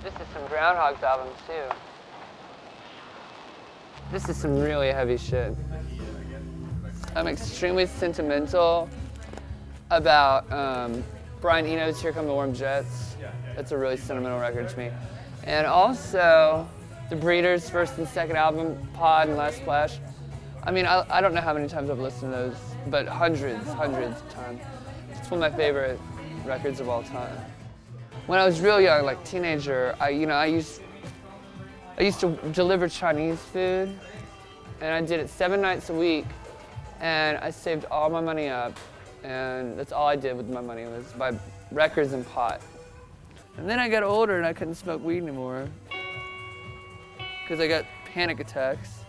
This is some Groundhog's albums too. This is some really heavy shit. I'm extremely sentimental about Brian Eno's Here Come the Warm Jets. That's a really sentimental record to me. And also the Breeders' first and second album, Pod and Last Splash. I mean, I don't know how many times I've listened to those, but hundreds of times. It's one of my favorite records of all time. When I was real young, like teenager, I used to deliver Chinese food, and I did it 7 nights a week, and I saved all my money up, and that's all I did with my money was buy records and pot. And then I got older and I couldn't smoke weed anymore because I got panic attacks.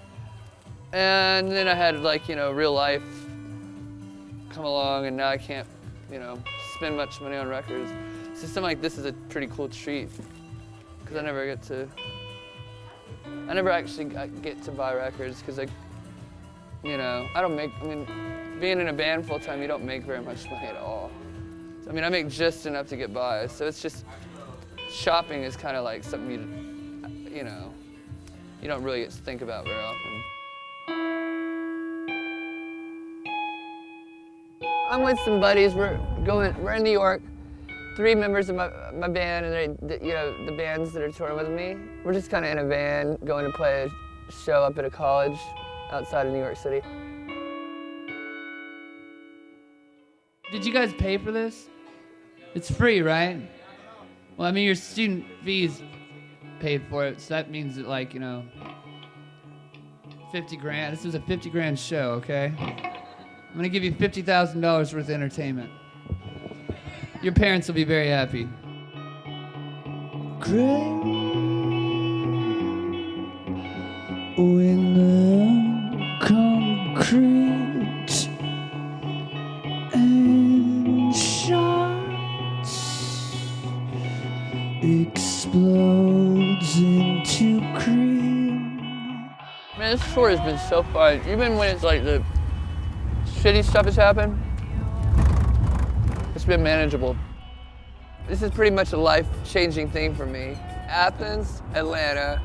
And then I had real life come along, and now I can't, spend much money on records. So something like this is a pretty cool treat because I never actually get to buy records because being in a band full time, you don't make very much money at all. I mean, I make just enough to get by. So it's just, shopping is kind of like something you don't really get to think about very often. I'm with some buddies. We're in New York. 3 members of my band, and the bands that are touring with me. We're just kind of in a van going to play a show up at a college outside of New York City. Did you guys pay for this? It's free, right? Well, I mean, your student fees paid for it, so that means that 50 grand. This was a 50 grand show, okay? I'm gonna give you $50,000 worth of entertainment. Your parents will be very happy. Great when the concrete and shots explodes into cream. Man, this tour has been so fun. Even when it's like the shitty stuff has happened, it's been manageable. This is pretty much a life-changing thing for me. Athens, Atlanta,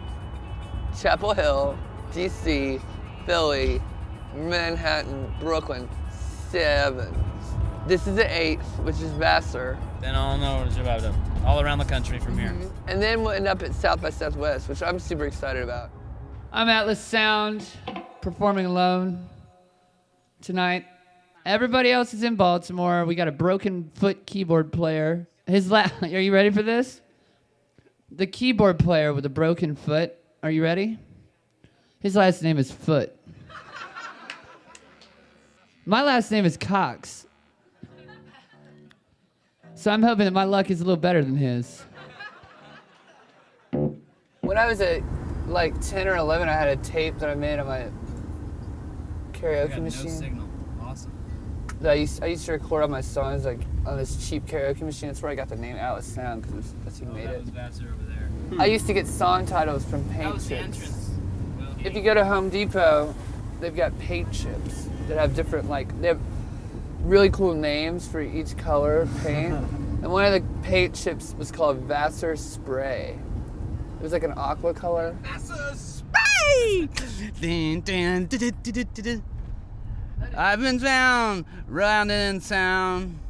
Chapel Hill, DC, Philly, Manhattan, Brooklyn, 7. This is the 8th, which is Vassar. Then I'll know about them all around the country from here. And then we'll end up at South by Southwest, which I'm super excited about. I'm Atlas Sound, performing alone tonight. Everybody else is in Baltimore. We got a broken foot keyboard player. Are you ready for this? The keyboard player with a broken foot. Are you ready? His last name is Foot. My last name is Cox. So I'm hoping that my luck is a little better than his. When I was at 10 or 11, I had a tape that I made on my karaoke machine. No signal. Awesome. That I used to record all my songs on this cheap karaoke machine. That's where I got the name Atlas Sound, because that's who made That it. was Vassar over there. I used to get song titles from paint That was the chips. entrance. Well, If you go to Home Depot, they've got paint chips that have different, they have really cool names for each color of paint. And one of the paint chips was called Vassar Spray. It was like an aqua color. Vassar Spray! Dun, dun, dun, dun, dun, dun, dun. I've been found riding in town,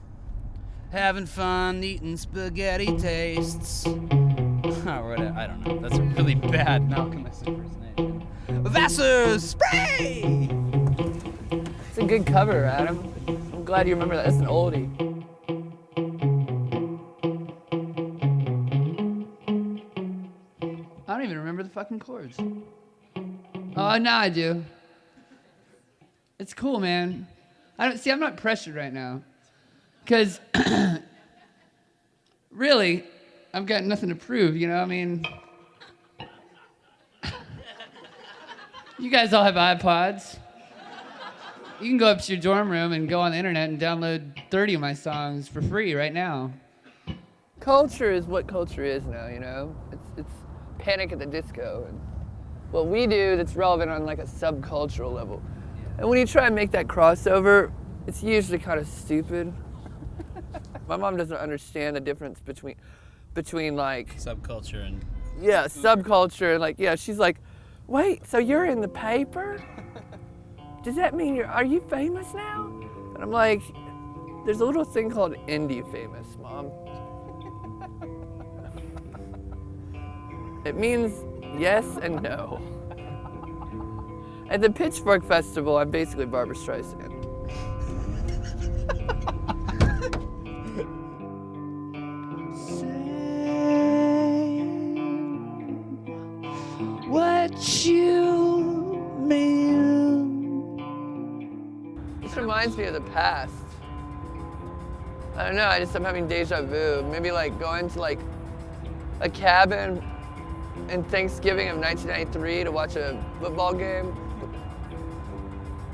having fun eating spaghetti tastes. I don't know. That's a really bad Malcolmist impersonation. Vassar Spray! It's a good cover, Adam. I'm glad you remember that. That's an oldie. I don't even remember the fucking chords. Oh, now I do. It's cool, man. I'm not pressured right now. Because, really, I've got nothing to prove, you guys all have iPods. You can go up to your dorm room and go on the internet and download 30 of my songs for free right now. Culture is what culture is now, It's Panic at the Disco. And what we do that's relevant on a subcultural level. And when you try and make that crossover, it's usually kind of stupid. My mom doesn't understand the difference between between like Subculture and yeah, subculture and like yeah, she's like, wait, so you're in the paper? Does that mean are you famous now? And I'm like, there's a little thing called indie famous, Mom. It means yes and no. At the Pitchfork Festival, I'm basically Barbra Streisand. What you mean? This reminds me of the past. I don't know, I'm having deja vu. Maybe like going to like a cabin in Thanksgiving of 1993 to watch a football game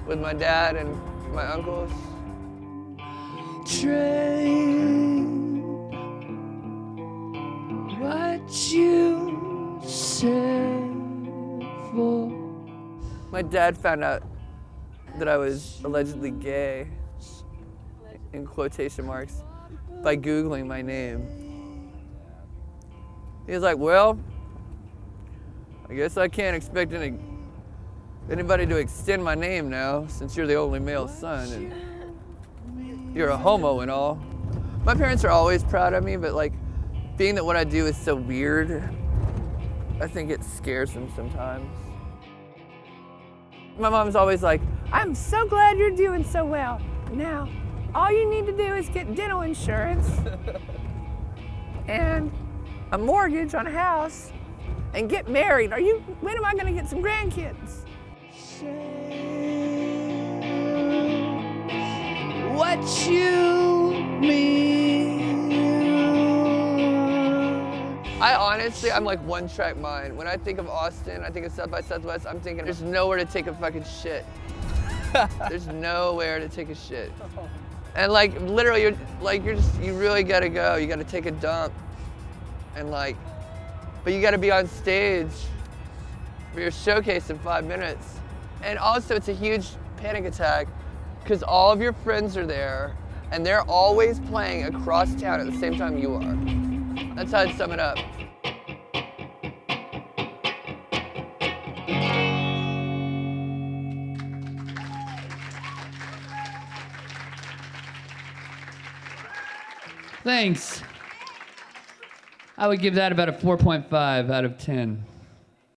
with my dad and my uncles. Trade what you said for. My dad found out that I was allegedly gay, in quotation marks, by Googling my name. He was like, well, I guess I can't expect anybody to extend my name now, since you're the only male son and you're a homo and all. My parents are always proud of me, but like, being that what I do is so weird, I think it scares them sometimes. My mom's always like, I'm so glad you're doing so well. Now, all you need to do is get dental insurance and a mortgage on a house and get married. When am I gonna get some grandkids? What you mean? I'm like one track mind. When I think of Austin, I think of South by Southwest, I'm thinking there's nowhere to take a fucking shit. There's nowhere to take a shit. And like literally you really gotta go. You gotta take a dump. And like, but you gotta be on stage for your showcase in 5 minutes. And also it's a huge panic attack because all of your friends are there and they're always playing across town at the same time you are. That's how I'd sum it up. Thanks. I would give that about a 4.5 out of 10.